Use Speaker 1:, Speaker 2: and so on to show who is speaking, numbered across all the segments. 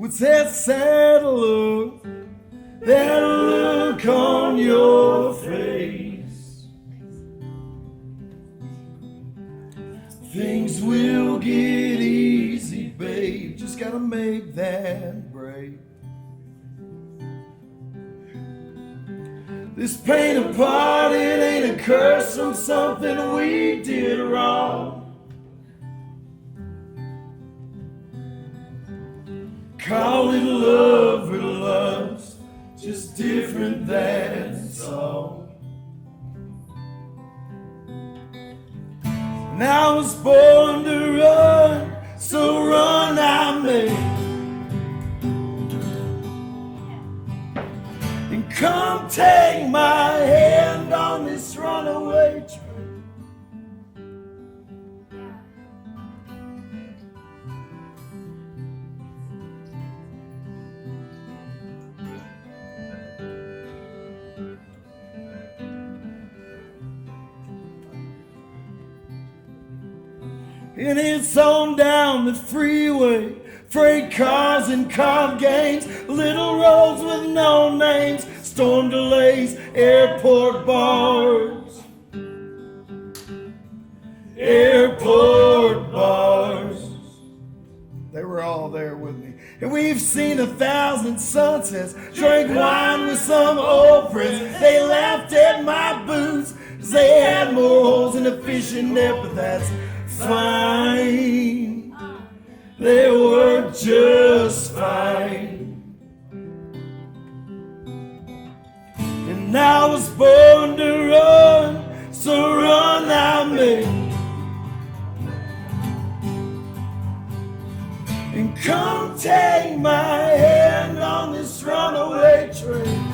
Speaker 1: What's that sad look? That look on your face. Things will get easy, babe. Just gotta make that break. This pain apart, it ain't a curse from something we did wrong. Call it love or lust, just different, that's all. And I was born to run, so run I may. And come take my hand on this runaway train. And it's on down the freeway, freight cars and card games, little roads with no names, storm delays, airport bars. Airport bars. They were all there with me. And we've seen 1,000 sunsets, drank wine with some old friends. They laughed at my boots, 'cause they had more holes in a fishing net, but that's fine. They were just fine. And I was born to run, so run I may. And come take my hand on this runaway train.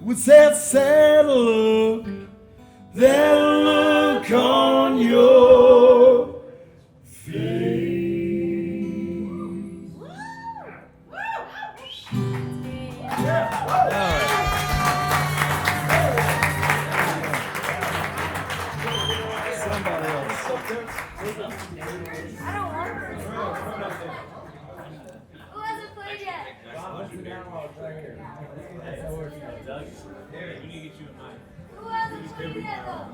Speaker 1: What's that sad look? That look on your face. Somebody else.
Speaker 2: I don't want her. Who hasn't played yet? Who hasn't played yet though?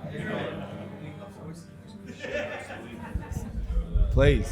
Speaker 1: Please.